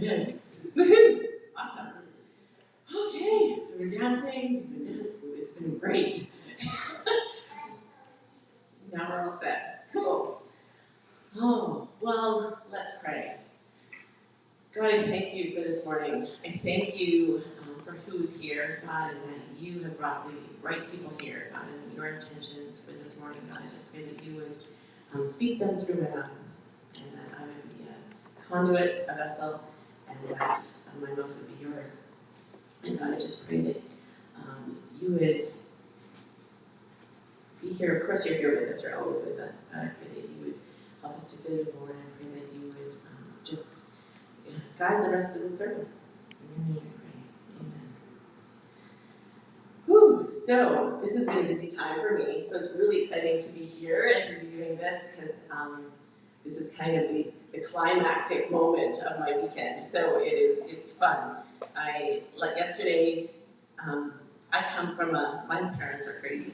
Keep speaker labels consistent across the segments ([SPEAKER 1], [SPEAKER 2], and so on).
[SPEAKER 1] Good. Woohoo! Awesome. Okay, we've been dancing. It's been great. Now we're all set. Cool. Oh, well, let's pray. God, I thank you for this morning. I thank you for who's here, God, and that you have brought the right people here, God, and your intentions for this morning, God. I just pray that you would speak them through my mouth, and that I would be a conduit, a vessel, and that my mouth would be yours. And God, I just pray that you would be here. Of course, you're here with us. You're always with us. God, I pray that you would help us to feel your Lord. I pray that you would just guide the rest of the service. In your name I pray. Amen. Whew. So, this has been a busy time for me. So, it's really exciting to be here and to be doing this because this is kind of the climactic moment of my weekend. So, it's fun. Like yesterday, I come from my parents are crazy.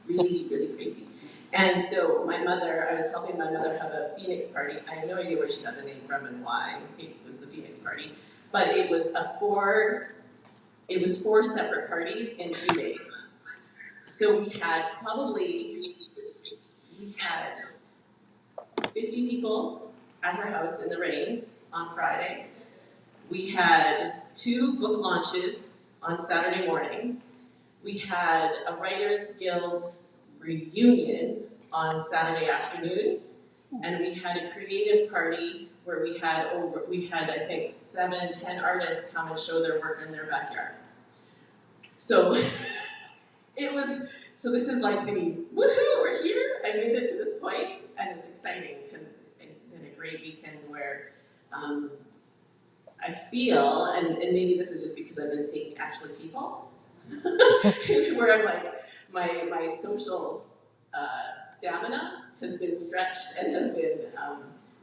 [SPEAKER 1] Really, really crazy. And so I was helping my mother have a Phoenix party. I have no idea where she got the name from and why it was the Phoenix party. But it was four separate parties in 2 days. So we had 50 people at her house in the rain on Friday. We had 2 book launches on Saturday morning. We had a Writers Guild reunion on Saturday afternoon, and we had a creative party where we had I think 7-10 artists come and show their work in their backyard. So this is like the woohoo, we're here. I made it to this point, and it's exciting because it's been a great weekend where I feel, and maybe this is just because I've been seeing actually people, where I'm like, my social stamina has been stretched and has been,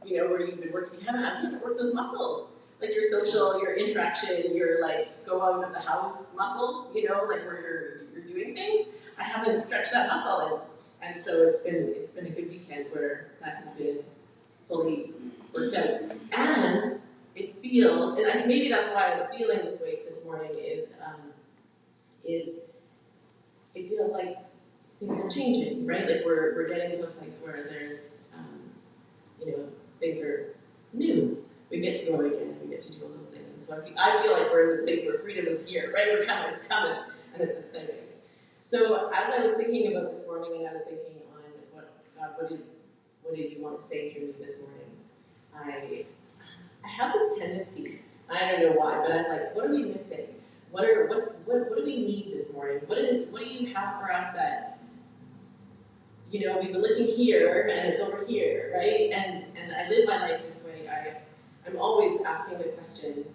[SPEAKER 1] where you've been working, you haven't worked those muscles, like your social, your interaction, your like go out of the house muscles, like where you're doing things. I haven't stretched that muscle, and so it's been a good weekend where that has been fully worked out, and it feels, and maybe that's why I'm feeling this way this morning is it feels like things are changing, right? Like we're getting to a place where there's, things are new. We get to go out again. We get to do all those things. And so I feel like we're in the place where freedom is here, right? It's coming, and it's exciting. So as I was thinking about this morning, and I was thinking on what did you want to say through me this morning? I have this tendency, I don't know why, but I'm like, what are we missing? What do we need this morning? What do you have for us that, we've been looking here and it's over here, right? And I live my life this way. I'm always asking the question,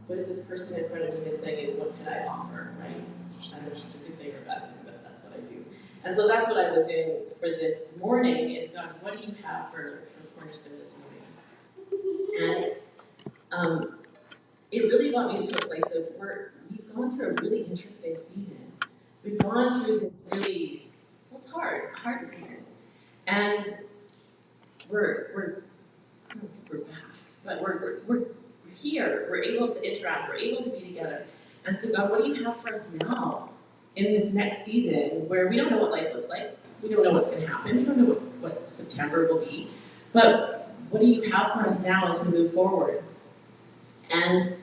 [SPEAKER 1] what is this person in front of me missing and what can I offer, right? I don't know if it's a good thing or a bad thing, but that's what I do. And so that's what I was doing for this morning is, God, what do you have for Cornerstone this morning? And it really brought me into a place of where we've gone through a really interesting season. We've gone through this really, it's hard season. And we're back, but we're here, we're able to interact, we're able to be together. And so God, what do you have for us now in this next season where we don't know what life looks like, we don't know what's going to happen, we don't know what September will be, but what do you have for us now as we move forward? And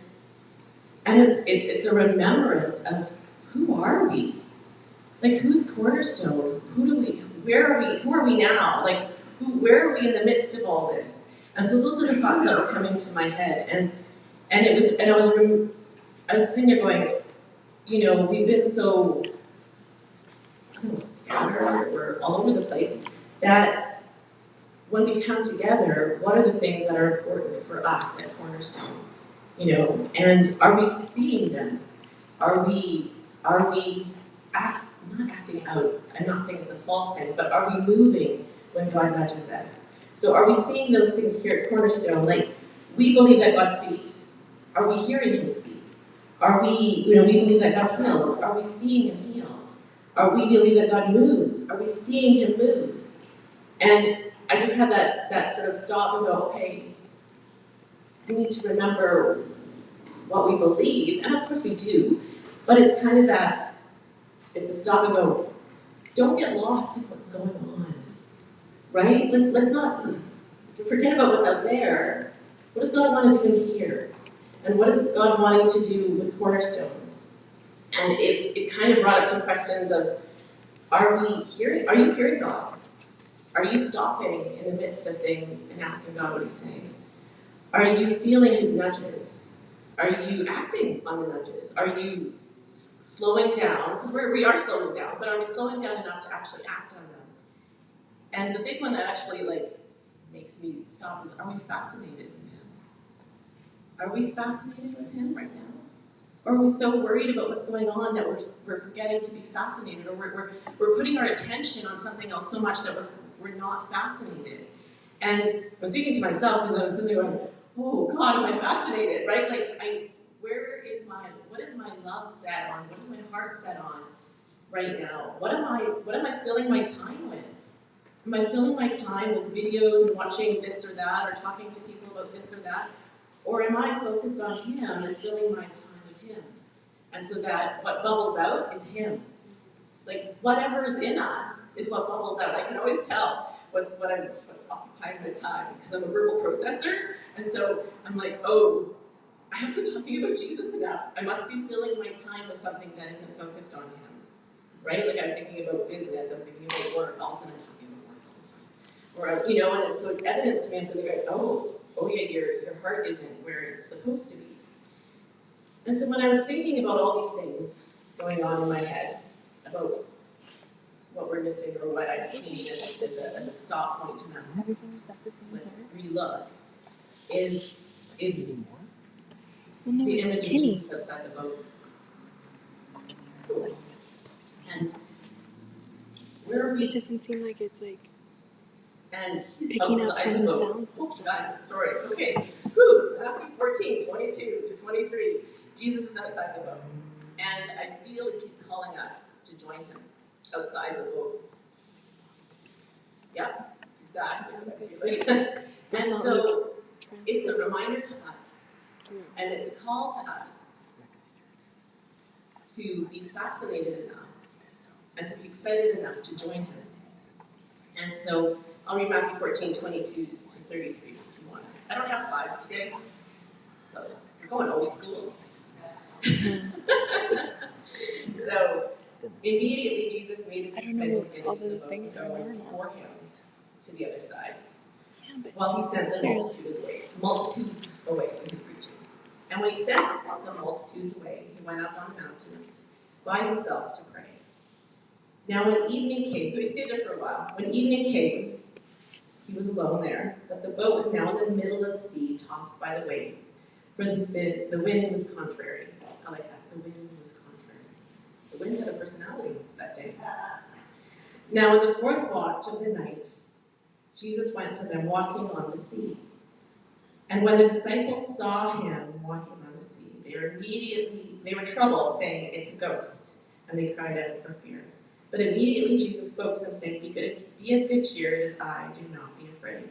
[SPEAKER 1] it's a remembrance of who are we? Like who's Cornerstone? Who are we now? Like where are we in the midst of all this? And so those are the thoughts that were coming to my head. And I was sitting there going, we've been so scattered, we're all over the place, that when we come together, what are the things that are important for us at Cornerstone? And are we seeing them? Are we not acting out? I'm not saying it's a false thing, but are we moving when God nudges us? So are we seeing those things here at Cornerstone? Like, we believe that God speaks. Are we hearing him speak? Are we believe that God heals. Are we seeing him heal? Are we believe that God moves? Are we seeing him move? And I just had that sort of stop and go, okay, we need to remember what we believe, and of course we do, but it's kind of that, it's a stop and go, don't get lost in what's going on, right? Let's not forget about what's out there. What does God want to do in here? And what is God wanting to do with Cornerstone? And it kind of brought up some questions of, are you hearing God? Are you stopping in the midst of things and asking God what he's saying? Are you feeling his nudges? Are you acting on the nudges? Are you slowing down? Because we are slowing down, but are we slowing down enough to actually act on them? And the big one that actually makes me stop is, are we fascinated with him? Are we fascinated with him right now? Or are we so worried about what's going on that we're forgetting to be fascinated, or we're putting our attention on something else so much that we're not fascinated? And I'm speaking to myself because I'm sitting there going, oh God, am I fascinated, right? What is my love set on? What is my heart set on right now? What am I filling my time with? Am I filling my time with videos and watching this or that, or talking to people about this or that? Or am I focused on him and filling my time with him? And so that what bubbles out is him. Whatever is in us is what bubbles out. I can always tell what's occupying my time, because I'm a verbal processor. And so I'm like, oh, I haven't been talking about Jesus enough. I must be filling my time with something that isn't focused on him. Right? I'm thinking about business, I'm thinking about work, all of a sudden I'm talking about work all the time. And so it's evidence to me, and so they go, oh yeah, your heart isn't where it's supposed to be. And so when I was thinking about all these things going on in my head, about what we're missing or what I've seen as a stop point to now, let's relook, is the image of Jesus outside the boat. And where are we?
[SPEAKER 2] It doesn't seem like it's
[SPEAKER 1] and he's
[SPEAKER 2] picking up
[SPEAKER 1] outside
[SPEAKER 2] from
[SPEAKER 1] the
[SPEAKER 2] the
[SPEAKER 1] boat.
[SPEAKER 2] sound system.
[SPEAKER 1] Oh God, sorry. Okay. Whew. Matthew 14, 22 to 23. Jesus is outside the boat. And I feel like he's calling us to join him outside the boat. Yep, exactly. And so it's a reminder to us, and it's a call to us to be fascinated enough and to be excited enough to join him. And so I'll read Matthew 14, 22 to 33 if you want. I don't have slides today, so we're going old school. So immediately Jesus made his disciples get into the boat and go before him to the other side, while he sent the multitudes away, so he's preaching. And when he sent the multitudes away, he went up on the mountain by himself to pray. Now when evening came, so he stayed there for a while. When evening came, he was alone there, but the boat was now in the middle of the sea, tossed by the waves, for the wind was contrary. I like that, the wind was contrary. The wind had a personality that day. Now in the fourth watch of the night, Jesus went to them walking on the sea. And when the disciples saw him walking on the sea, they were troubled, saying, "It's a ghost." And they cried out for fear. But immediately Jesus spoke to them, saying, Be of good cheer, it is I, do not be afraid.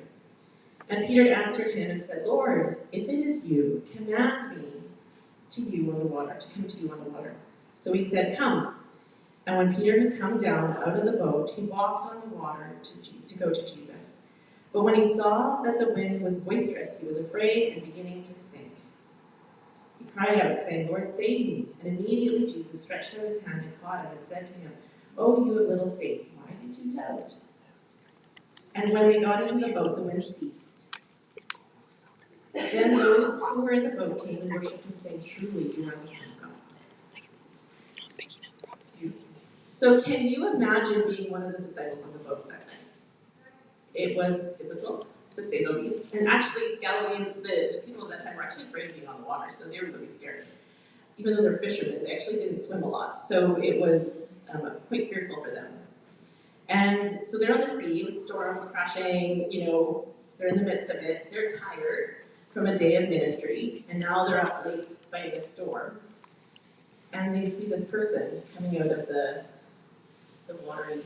[SPEAKER 1] And Peter answered him and said, Lord, if it is you, command me to come to you on the water. So he said, Come. And when Peter had come down out of the boat, he walked on the water to go to Jesus. But when he saw that the wind was boisterous, he was afraid and beginning to sink. He cried out, saying, Lord, save me. And immediately Jesus stretched out his hand and caught him and said to him, Oh, you of little faith, why did you doubt? And when they got into the boat, the wind ceased. Then those who were in the boat came and worshipped him, saying, Truly, you are the Son of God. So can you imagine being one of the disciples on the boat that night? It was difficult, to say the least. And actually, the people of that time were actually afraid of being on the water, so they were really scared. Even though they're fishermen, they actually didn't swim a lot. So it was quite fearful for them. And so they're on the sea, the storm's crashing, they're in the midst of it. They're tired from a day of ministry, and now they're up late fighting a storm. And they see this person coming out of the watery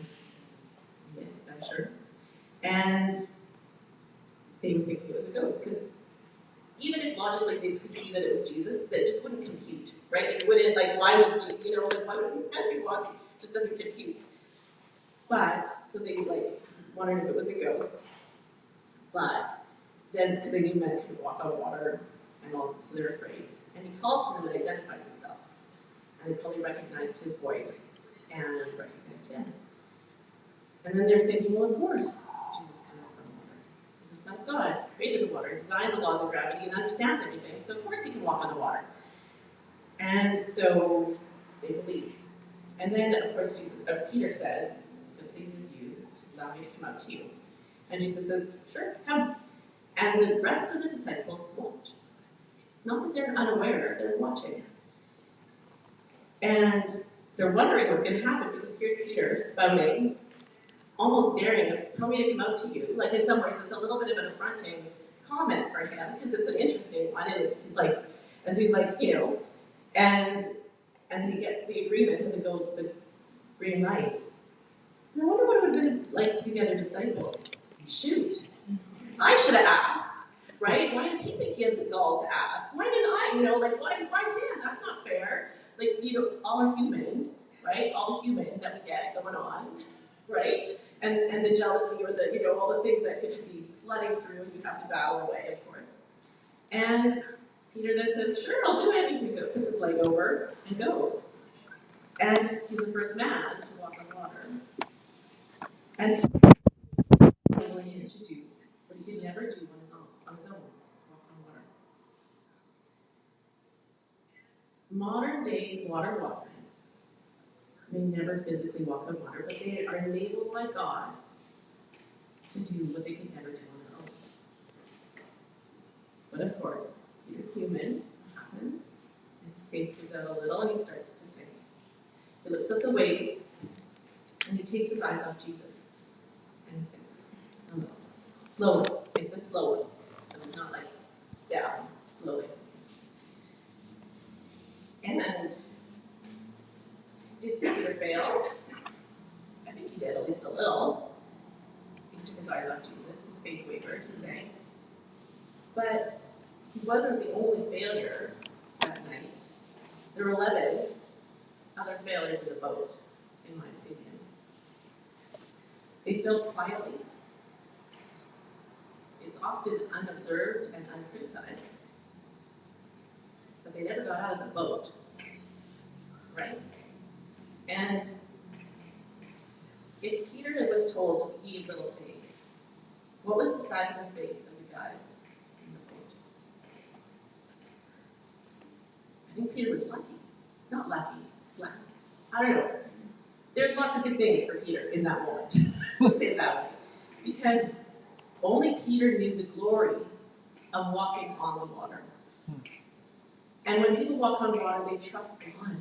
[SPEAKER 1] mist, I'm sure. And they were thinking it was a ghost, because even if logically they could see that it was Jesus, that just wouldn't compute, right? Like, it wouldn't, like, why would, why would he be walking? It just doesn't compute. But, so they, like, wondered if it was a ghost. But then, because they knew men could walk on water and all, so they're afraid. And he calls to them and identifies himself. And they probably recognized his voice and recognized him. And then they're thinking, well, of course, Jesus can walk on water. He's the Son of God, created the water, designed the laws of gravity, and understands everything. So of course he can walk on the water. And so they believe. And then, of course, Peter says, if it pleases you to allow me to come out to you. And Jesus says, sure, come. And the rest of the disciples won't. It's not that they're unaware, they're watching. And they're wondering what's going to happen, because here's Peter spouting, almost daring, tell me to come out to you. Like, in some ways, it's a little bit of an affronting comment for him, because it's an interesting one, and he's like, and so he's like, and then he gets the agreement and the green light. And I wonder what it would have been like to be the other disciples. Shoot, I should have asked, right? Why does he think he has the gall to ask? Why didn't I? Why him? That's not fair. Like, all are human, right? All human that we get going on, right? And the jealousy or the, all the things that could be flooding through and you have to battle away, of course. And Peter then says, sure, I'll do it. And so he puts his leg over and goes. And he's the first man to walk on water. And he's willing him to do what he could never do on his own, walk on water. Modern day water walkers may never physically walk on water, but they are enabled by God to do what they could never do on their own. But of course, Peter's human, it happens, and his faith gives out a little and he starts to sink. He looks at the waves, and he takes his eyes off Jesus, and he sinks. Oh no. Slowly. It says slowly, so it's not like down, slowly sinking. And did Peter fail? I think he did, at least a little. He took his eyes off Jesus, his faith wavered, he's saying. But he wasn't the only failure that night. There were 11 other failures in the boat, in my opinion. They failed quietly. It's often unobserved and uncriticized. But they never got out of the boat, right? And if Peter was told, ye little faith, what was the size of the faith of the guys in the boat? I think Peter was lucky. Not lucky, blessed. I don't know. There's lots of good things for Peter in that moment. Let's say it that way. Because only Peter knew the glory of walking on the water. And when people walk on water, they trust God.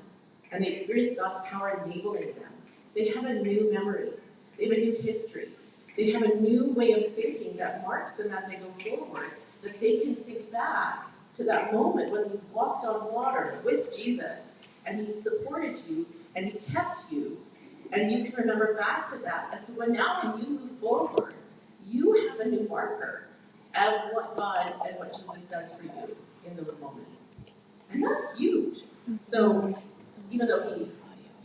[SPEAKER 1] And they experience God's power enabling them. They have a new memory. They have a new history. They have a new way of thinking that marks them as they go forward, that they can think back to that moment when you walked on water with Jesus, and he supported you, and he kept you, and you can remember back to that. And so when you move forward, you have a new marker of what God and what Jesus does for you in those moments. And that's huge. So even though he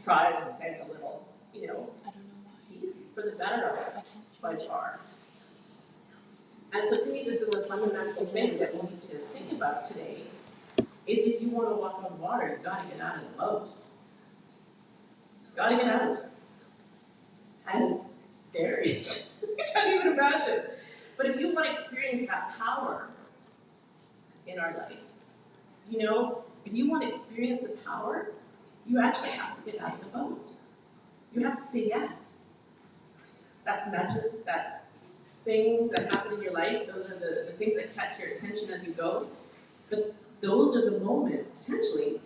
[SPEAKER 1] tried and sank a little, he's for the better of it by far. And so to me, this is a fundamental thing that we need to think about today, is if you want to walk on water, you've got to get out of the boat. You've got to get out. And it's scary. I can't even imagine. But if you want to experience that power in our life, if you want to experience the power, you actually have to get out of the boat. You have to say yes. That's nudges, that's things that happen in your life. Those are the things that catch your attention as you go. But those are the moments, potentially,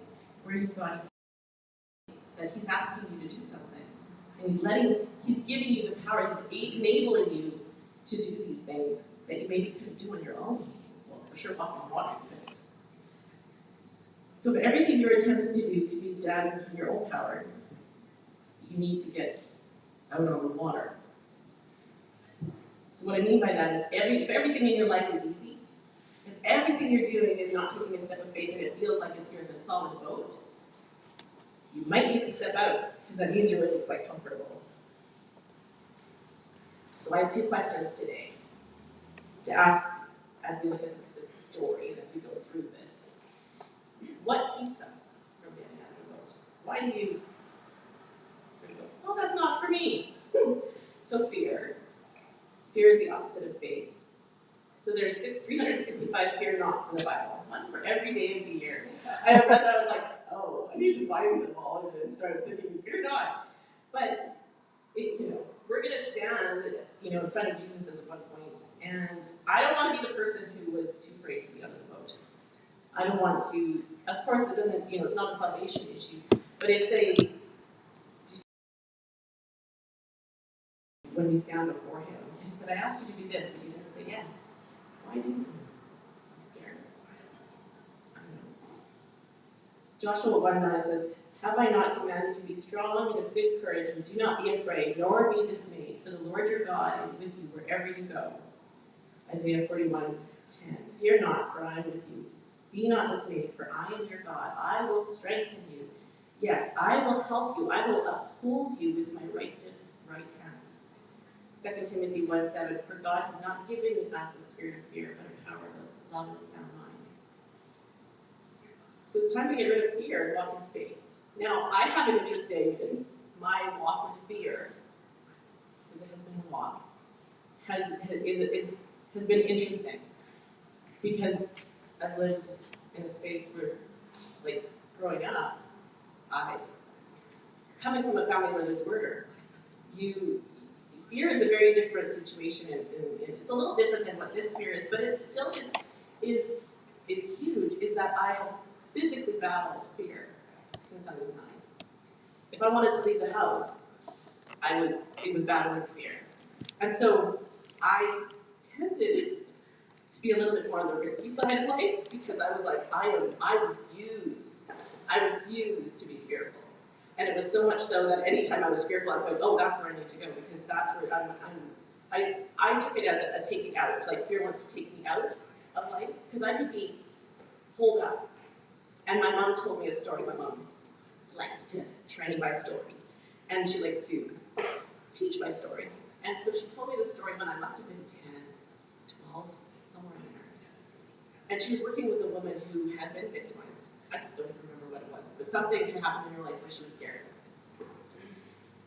[SPEAKER 1] where you've got to say that he's asking you to do something. And he's giving you the power, he's enabling you to do these things that you maybe couldn't do on your own. Well, for sure, walk on water you could. So if everything you're attempting to do can be done in your own power, you need to get out on the water. So what I mean by that is if everything in your life is easy, if everything you're doing is not taking a step of faith and it feels like you're a solid boat, you might need to step out, because that means you're really quite comfortable. So I have 2 questions today to ask as we look at this story and as we go through this. What keeps us from getting out of the boat? Why do you sort of go, oh, that's not for me? So fear. Fear is the opposite of faith. So there's 365 fear nots in the Bible, one for every day of the year. I read that, I was like, oh, I need to find them all, and then started thinking, fear not. But, we're going to stand, in front of Jesus at one point, and I don't want to be the person who was too afraid to be on the boat. I don't want to, of course it doesn't, it's not a salvation issue, but it's when we stand before him. And he said, I asked you to do this, but you didn't say yes. Why didn't you? I'm scared. I don't know. Joshua 1:9 says, have I not commanded you to be strong and of good courage, and do not be afraid, nor be dismayed, for the Lord your God is with you wherever you go. Isaiah 41:10. Fear not, for I am with you. Be not dismayed, for I am your God. I will strengthen you. Yes, I will help you. I will uphold you with my righteous right hand. 2 Timothy 1:7. For God has not given us a spirit of fear, but a power of love and a sound mind. So it's time to get rid of fear and walk in faith. Now, I have an interest in my walk with fear, because it has been a walk, it has been interesting, because I've lived in a space where, growing up, coming from a family where there's murder, fear is a very different situation, and it's a little different than what this fear is, but it still is huge, is that I have physically battled fear since I was 9. If I wanted to leave the house, it was battling fear. And so I tended to be a little bit more on the risky side of life, because I was like, I refuse to be fearful. And it was so much so that anytime I was fearful, I'm going, oh, that's where I need to go, because that's where I took it as a taking out, like fear wants to take me out of life, because I could be holed up. And my mom told me a story. My mom likes to train by story, and she likes to teach by story. And so she told me the story when I must have been 10, 12, somewhere in there. And she was working with a woman who had been victimized. I don't even remember what it was, but something had happened in her life where she was scared.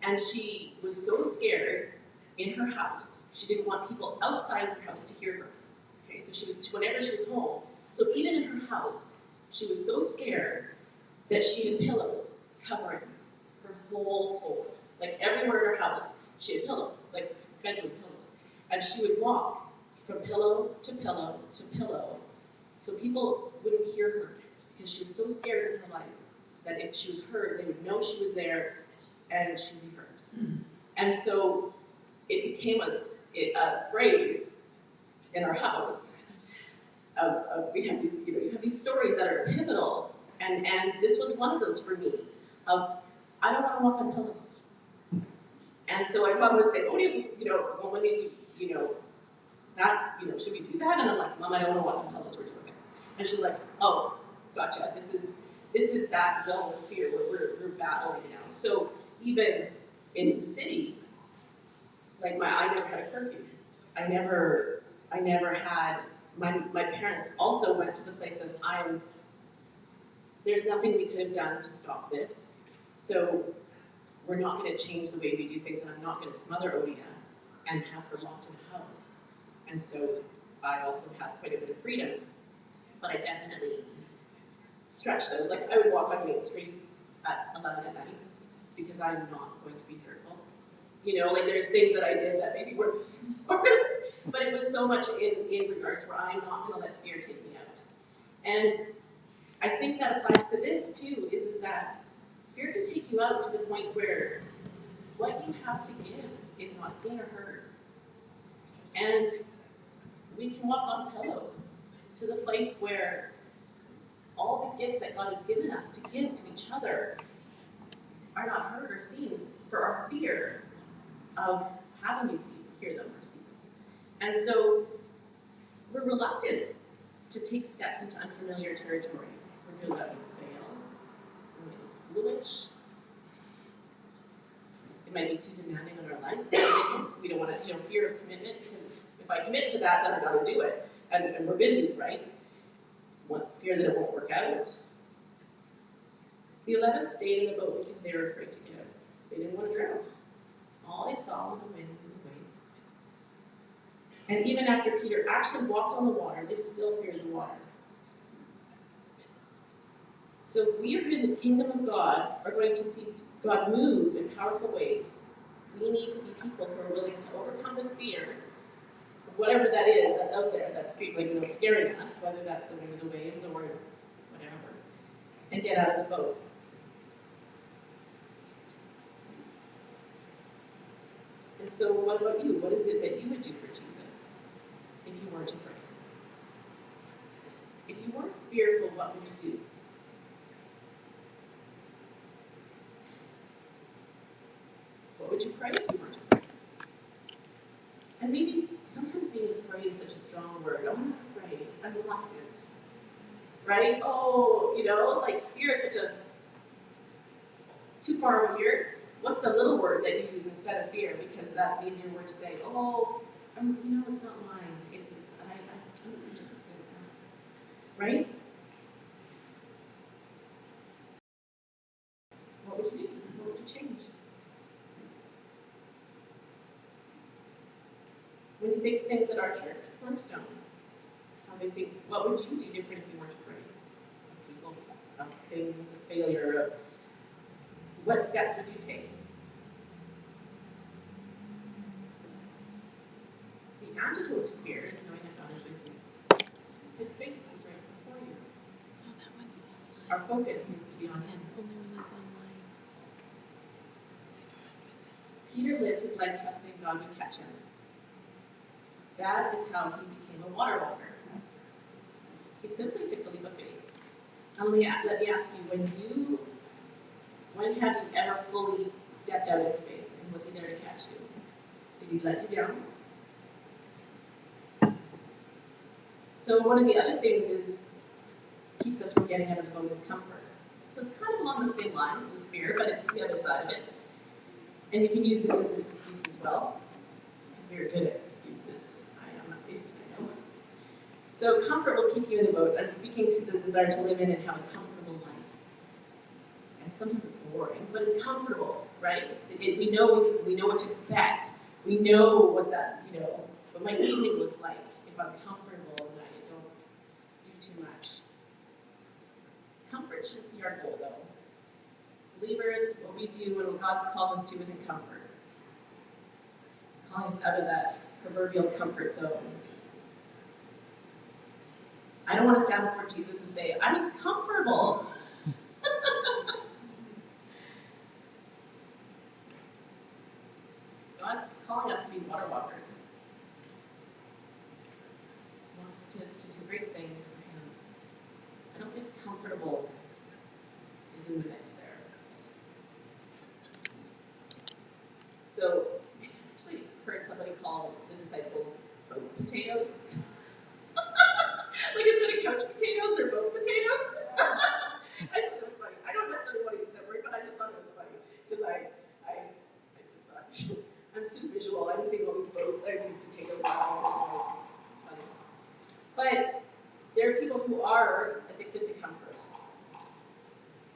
[SPEAKER 1] And she was so scared in her house, she didn't want people outside of her house to hear her. Okay, so whenever she was home, so even in her house, she was so scared that she had pillows covering her whole floor. Like everywhere in her house, she had pillows, like bedroom pillows. And she would walk from pillow to pillow to pillow, so people wouldn't hear her, because she was so scared in her life that if she was heard, they would know she was there and she'd be heard. And so it became a phrase in our house we have these, you have these stories that are pivotal, and this was one of those for me, of I don't want to walk on pillows. And so my mom would say, oh, well, when that's, should we do that? And I'm like, Mom, I don't want to walk on pillows, we're doing it. And she's like, oh, gotcha, this is that zone of fear where we're battling now. So even in the city, I never had a curfew. I never had, my parents also went to the place of, there's nothing we could have done to stop this. So we're not going to change the way we do things, and I'm not going to smother Odia and have her locked in a house. And so I also had quite a bit of freedoms, but I definitely stretched those. Like I would walk on Main Street at 11 at night because I'm not going to be fearful. There's things that I did that maybe weren't smart, but it was so much in regards where I'm not going to let fear take me out. And I think that applies to this too, is that fear can take you out to the point where what you have to give is not seen or heard. And we can walk on pillows to the place where all the gifts that God has given us to give to each other are not heard or seen for our fear of having you hear them or see them. And so we're reluctant to take steps into unfamiliar territory. We're fearful that we fail, we may look foolish. It might be too demanding on our life. We don't want to, fear of commitment, because if I commit to that, then I got to do it. And we're busy, right? Fear that it won't work out. The 11 stayed in the boat because they were afraid to get out. They didn't want to drown. All they saw were the winds and the waves. And even after Peter actually walked on the water, they still feared the water. So if we are in the kingdom of God, are going to see God move in powerful ways, we need to be people who are willing to overcome the fear of whatever that is that's out there, that's scaring us, whether that's the wind or the waves or whatever, and get out of the boat. And so what about you? What is it that you would do for Jesus if you weren't afraid? If you weren't fearful, what would you do? What would you pray if you weren't afraid? And maybe sometimes being afraid is such a strong word. Oh, I'm not afraid. I'm reluctant. Right? Oh, fear is such a... It's too far over here. What's the little word that you use instead of fear? Because that's an easier word to say. Oh, it's not mine. I'm just not good at that. Right? What would you do? What would you change? When you think things at our church, Cornerstone, what would you do different if you weren't afraid of people, of things, of failure, of what steps would you take? The antidote to fear is knowing that God is with you. His face is right before you.
[SPEAKER 2] Oh, that one's offline.
[SPEAKER 1] Our focus needs to be on Him.
[SPEAKER 2] That's the only one that's online.
[SPEAKER 1] Peter lived his life trusting God would catch him. That is how he became a water walker. He simply took the leap of faith. And let me ask you, when have you ever fully stepped out in faith? And was He there to catch you? Did He let you down? So one of the other things keeps us from getting out of the boat is comfort. So it's kind of along the same lines as fear, but it's the other side of it. And you can use this as an excuse as well, because we are good at excuses. I am not least, I know. So comfort will keep you in the boat. I'm speaking to the desire to live in and have a comfortable life. And sometimes it's boring, but it's comfortable, right? We know what to expect. We know what what my evening looks like if I'm comfortable and I don't do too much. Comfort should be our goal, though. Believers, what we do and what God calls us to isn't comfort. He's calling us out of that proverbial comfort zone. I don't want to stand before Jesus and say, I was comfortable. God is calling us to be water walkers. He wants us to do great things for Him. I don't think comfortable is in the mix there. So, I actually heard somebody call the disciples boat potatoes. Like instead of couch potatoes, they're boat potatoes. I thought that was funny. I don't necessarily want to use that word, but I just thought it was funny. Because I just thought, I'm so visual. I'm seeing all these boats, these potatoes. It's funny. But there are people who are addicted to comfort.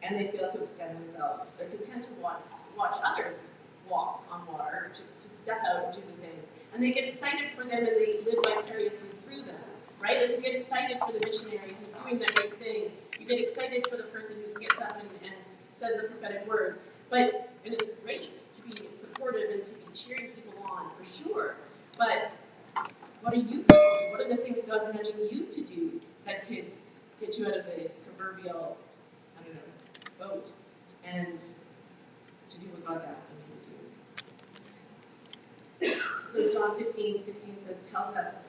[SPEAKER 1] And they fail to extend themselves. They're content to watch others walk on water, to step out and do the things. And they get excited for them and they live vicariously through them. Right? Like you get excited for the missionary who's doing that great thing. You get excited for the person who gets up and says the prophetic word. And it's great to be supportive and to be cheering people on, for sure. But what are you going to do? What are the things God's nudging you to do that could get you out of the proverbial, boat and to do what God's asking you to do? So John 15:16 tells us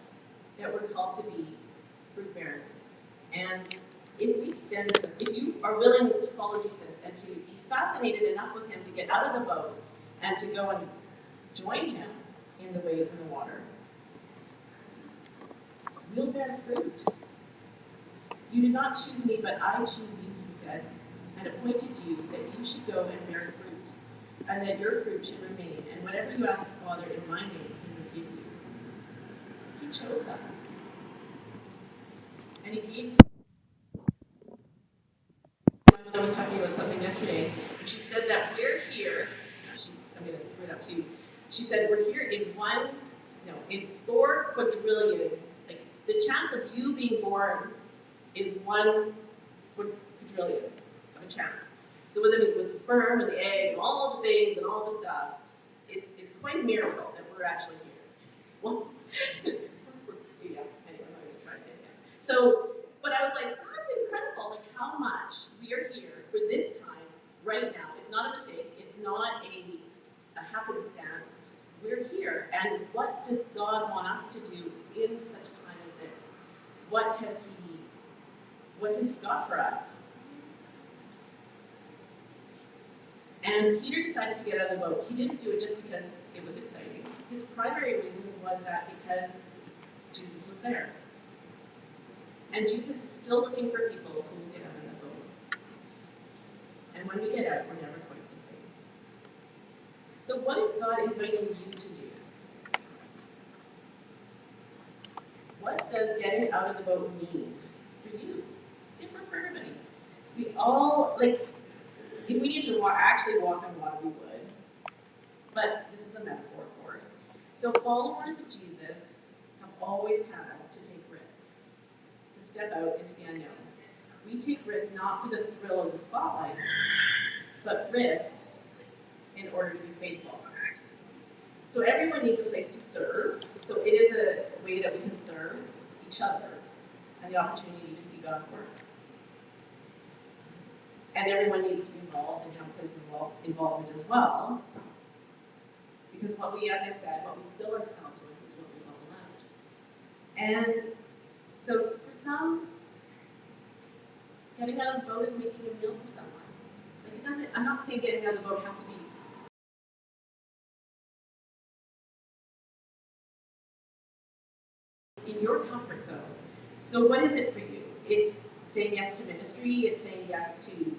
[SPEAKER 1] that we're called to be fruit bearers. And if you are willing to follow Jesus and to be fascinated enough with Him to get out of the boat and to go and join Him in the waves and the water, you'll bear fruit.
[SPEAKER 3] You did not choose me, but I choose you, he said, and appointed you that you should go and bear fruit, and that your fruit should remain, and whatever you ask the Father in my name, he will give you. He chose us. And he gave you. My mother was talking about something yesterday, and she said that we're here. I'm going to screw it up too. She said we're here in 4 quadrillion. Like, the chance of you being born is 1 quadrillion of a chance. So what that means with the sperm and the egg and all the things and all the stuff, it's quite a miracle that we're actually here. It's one. Yeah. Anyway, I'm not going to try and say it again. So, but I was like, that's incredible. Like, how much we are here for this time right now. It's not a mistake. It's not a happenstance. We're here. And what does God want us to do in such a time as this? What has He got for us? And Peter decided to get out of the boat. He didn't do it just because it was exciting. His primary reason was that because Jesus was there. And Jesus is still looking for people who will get out of the boat. And when we get out, we're never quite the same. So what is God inviting you to do? What does getting out of the boat mean for you? It's different for everybody. We all, like, if we need to actually walk on water, we would. But this is a metaphor, of course. So followers of Jesus have always had to take risks, to step out into the unknown. We take risks not for the thrill of the spotlight, but risks in order to be faithful. So everyone needs a place to serve. So it is a way that we can serve each other and the opportunity to see God work. And everyone needs to be involved and have a place of involvement as well. Because what we fill ourselves with is what we bubble out. And so for some, getting out of the boat is making a meal for someone. Like, I'm not saying getting out of the boat has to be in your comfort zone. So what is it for you? It's saying yes to ministry. It's saying yes to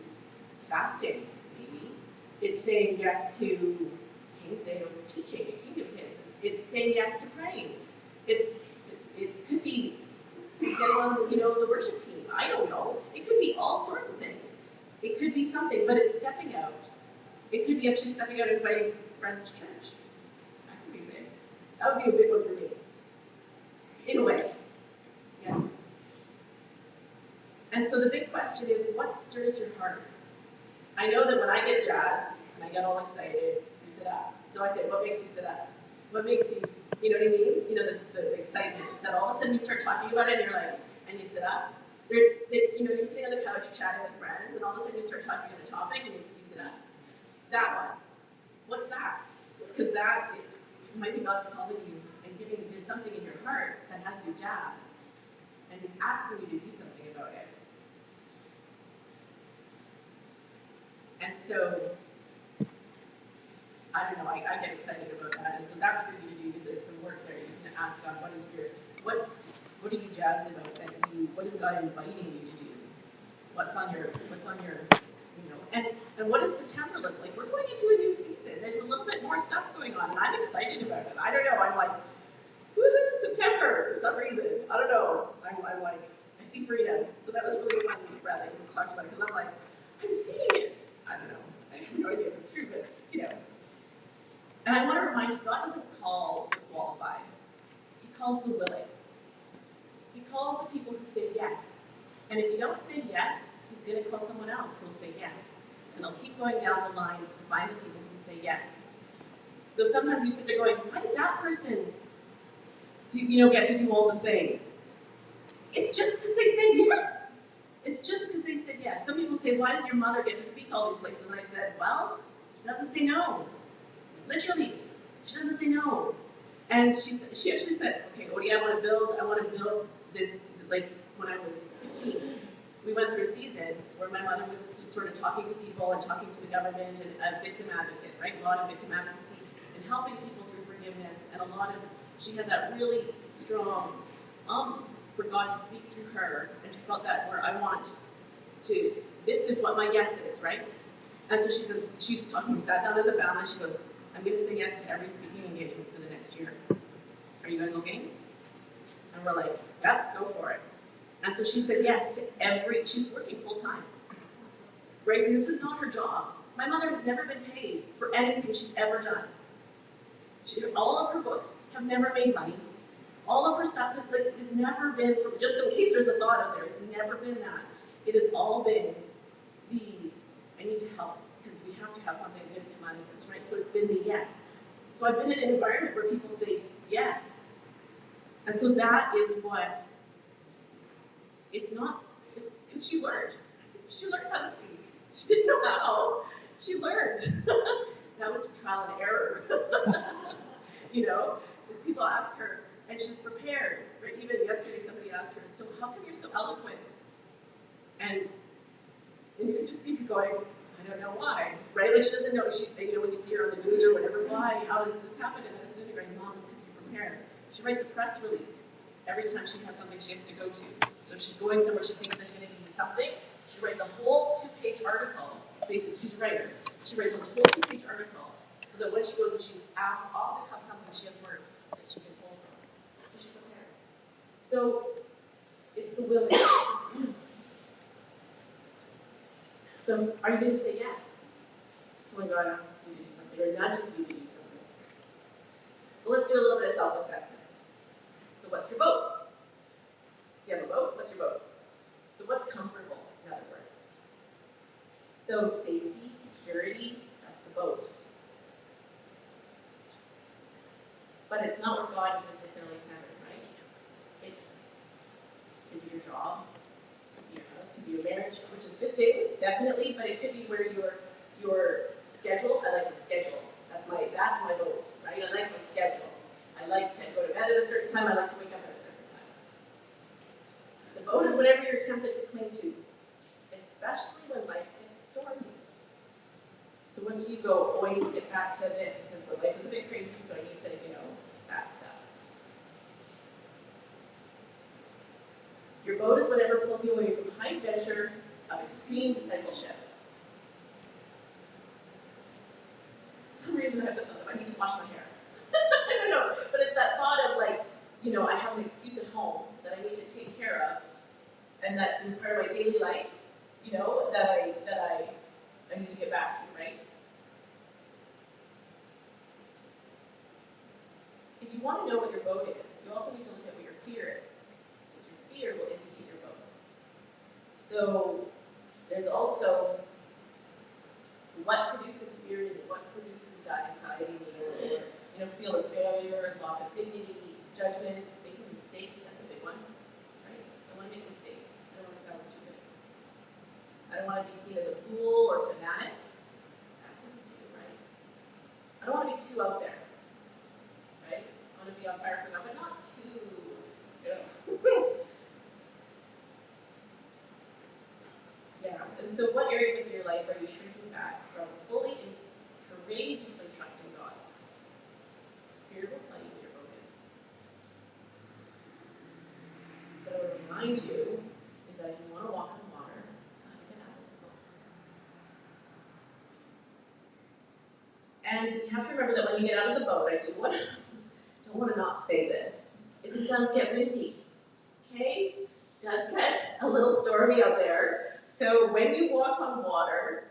[SPEAKER 3] fasting, maybe. It's saying yes to teaching at Kingdom Kids. It's saying yes to praying. It could be getting on, the worship team. I don't know. It could be all sorts of things. It could be something, but it's stepping out. It could be actually stepping out and inviting friends to church. That could be big. That would be a big one for me. In a way. Yeah. And so the big question is, what stirs your heart? I know that when I get jazzed and I get all excited, I sit up. So I say, what makes you sit up? What makes you, you know what I mean? The excitement that all of a sudden you start talking about it and you're like, and you sit up. You're sitting on the couch chatting with friends and all of a sudden you start talking about a topic and you sit up. That one. What's that? Because it might be God's calling you and there's something in your heart that has you jazzed. And He's asking you to do something about it. And so, I don't know, I get excited about that. And so that's for you to do. There's some work there. You can ask God, what are you jazzed about? What is God inviting you to do? What's on your, and what does September look like? We're going into a new season. There's a little bit more stuff going on, and I'm excited about it. I don't know, I'm like, woohoo, September, for some reason. I don't know. I'm like, I see freedom. So that was really fun, Brad, that we talked about it, because I'm like, I'm seeing it. I don't know. I have no idea if it's true, but, And I want to remind you, God doesn't call the qualified. He calls the willing. He calls the people who say yes. And if you don't say yes, He's going to call someone else who will say yes. And He'll keep going down the line to find the people who say yes. So sometimes you sit there going, why did that person get to do all the things? It's just because they said yes. It's just because they said yes. Some people say, why does your mother get to speak all these places? And I said, well, she doesn't say no. Literally, she doesn't say no. And she actually said, okay, Odia, I want to build this, like when I was 15. We went through a season where my mother was sort of talking to people and talking to the government and a victim advocate, right? A lot of victim advocacy and helping people through forgiveness and she had that really strong for God to speak through her, and she felt that where I want to, this is what my yes is, right? And so she says, she's talking, we sat down as a family, she goes, I'm going to say yes to every speaking engagement for the next year. Are you guys all game? And we're like, yeah, go for it. And so she said yes to every, she's working full time, right? And this is not her job. My mother has never been paid for anything she's ever done. All of her books have never made money. All of her stuff has never been, for, just in case there's a thought out there, it's never been that. It has all been the, I need to help, because we have to have something good come out of this, right? So it's been the yes. So I've been in an environment where people say yes. And so that is what, it's not, because she learned. She learned how to speak. She didn't know how. She learned. That was trial and error. You know, people ask her, and she's prepared. Right? Even yesterday, somebody asked her, so how come you're so eloquent? And you can just see her going, I don't know why. Right? Like she doesn't know. She's, you know, when you see her on the news or whatever, why? How did this happen? And I was sitting there going, Mom, it's because you're prepared. She writes a press release every time she has something she has to go to. So if she's going somewhere she thinks there's going to be something, she writes a whole 2-page article. Basically, she's a writer. She writes a whole 2-page article so that when she goes and she's asked off the cuff something, she has words that she can pull from. So she prepares. So it's the willing. So are you going to say yes to when God asks you to do something or nudges you to do something? So let's do a little bit of self-assessment. So what's your vote? Do you have a vote? What's your vote? So what's comfortable, in other words? So safety, security, that's the vote. But it's not where God is necessarily centered, right? It could be your job, could be your house, could be your marriage, which is good things, definitely, but it could be where your schedule, I like my schedule. That's my vote, right? I like my schedule. I like to go to bed at a certain time, I like to wake up at a certain time. The vote is whatever you're tempted to cling to, especially when life gets stormy. So once you go, oh, I need to get back to this, because my life is a bit crazy, so I need to, that stuff. Your vote is whatever pulls you away from high adventure of extreme discipleship. For some reason I have the thought of I need to wash my hair. I don't know, but it's that thought of like, I have an excuse at home that I need to take care of, and that's in part of my daily life, that I need to get back to, right? If you want to know what your vote is, you also need to look at what your fear is, because your fear will indicate your vote. So there's also what produces fear in you, what produces that anxiety in you, or feel of failure, loss of dignity, judgment, making a mistake. That's a big one, right? I don't want to make a mistake. I don't want to sound stupid. I don't want to be seen as a fool or fanatic. That could be too, right? I don't want to be too out there, right? I want to be on fire for God, but not too, Yeah, and so what areas of your life are you shrinking back from fully and courageously trusting God? Fear will tell you what your vote is. But I would remind you is that if you want to walk on water, get out of the boat. And you have to remember that when you get out of the boat, I don't want to not say this, is it does get windy. Okay? It does get a little stormy out there. So when you walk on water,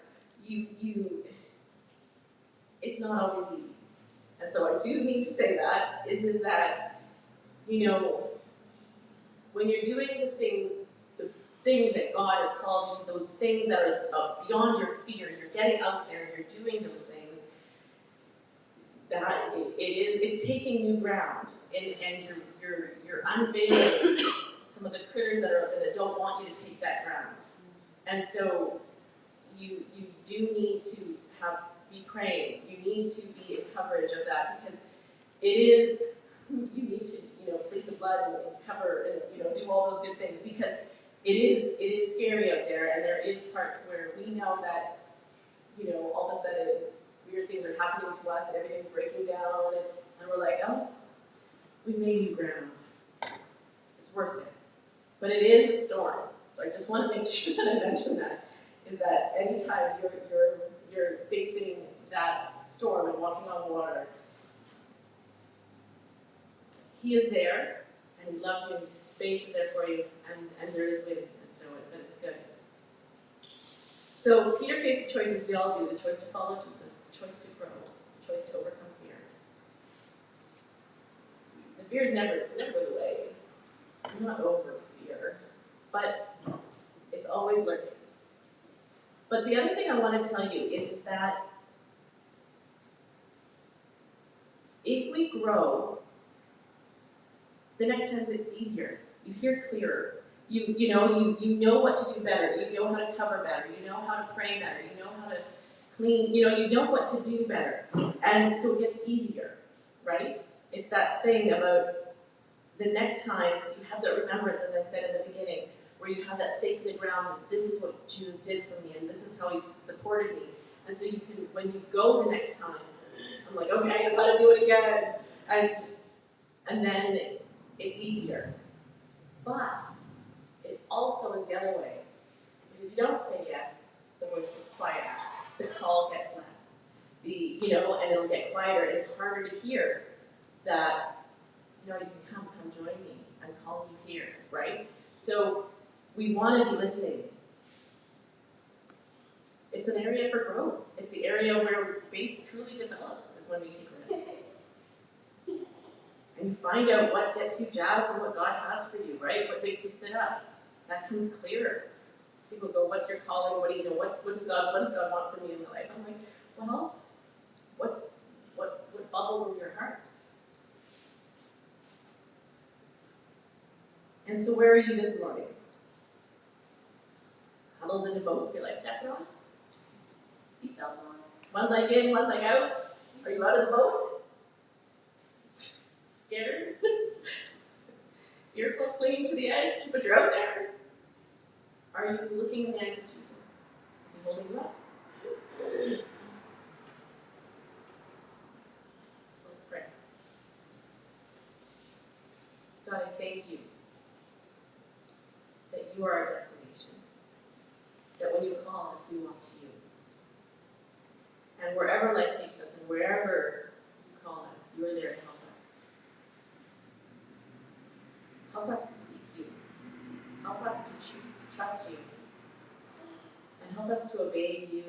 [SPEAKER 3] it's not always easy. And so I do need to say that, is that, when you're doing the things that God has called you to, those things that are beyond your fear, you're getting out there, you're doing those things, that it's taking new ground, and you're unveiling some of the critters that are out there that don't want you to take that ground. And so you do need to be praying. You need to be in coverage of that, because you need to, plead the blood and cover and, do all those good things, because it is scary out there, and there is parts where we know that, all of a sudden weird things are happening to us and everything's breaking down, and we're like, oh, we made new ground. It's worth it. But it is a storm. So I just want to make sure that I mention that, is that anytime you're facing that storm and walking on water, he is there, and he loves you, his face is there for you, and there is wind, and so but it's good. So Peter faced choices we all do, the choice to follow Jesus, the choice to grow, the choice to overcome fear. The fear never goes away. I'm not over fear, but it's always lurking. But the other thing I want to tell you is that if we grow, the next time it's easier. You hear clearer. You know what to do better. You know how to cover better. You know how to pray better. You know how to clean. You know what to do better. And so it gets easier, right? It's that thing about the next time you have that remembrance, as I said in the beginning, where you have that stake in the ground, this is what Jesus did for me, and this is how he supported me. And so you can, when you go the next time, I'm like, okay, I gotta do it again. And then it's easier. But it also is the other way. Because if you don't say yes, the voice gets quieter. The call gets less. And it'll get quieter, and it's harder to hear that, you can come join me. I'm calling you here, right? So we want to be listening. It's an area for growth. It's the area where faith truly develops, is when we take risks. And you find out what gets you jazzed and what God has for you, right? What makes you sit up. That comes clearer. People go, what's your calling? What does God want from you in my life? I'm like, well, what bubbles in your heart? And so where are you this morning? Huddled in a boat, your life jacket on? Seatbelt on? One leg in, one leg out? Are you out of the boat? Scared? Fearful, clinging to the edge, but you're out there? Are you looking in the eyes of Jesus? Is he holding you up? So let's pray. God, I thank you that you are our destination. That when you call us, we walk to you. And wherever life takes us and wherever you call us, you are there to help us. Help us to seek you. Help us to trust you. And help us to obey you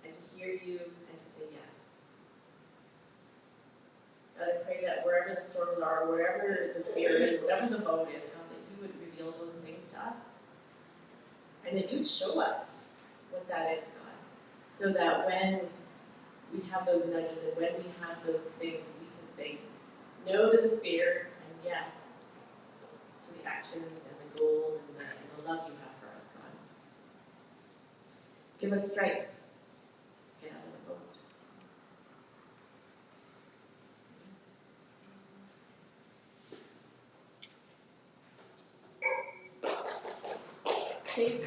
[SPEAKER 3] and to hear you and to say yes. God, I pray that wherever the storms are, wherever the fear is, whatever the boat is, God, that you would reveal those things to us. And that you'd show us what that is, God. So that when we have those nudges and when we have those things, we can say no to the fear and yes to the actions and the goals and the love you have for us, God. Give us strength to get out of the boat. Take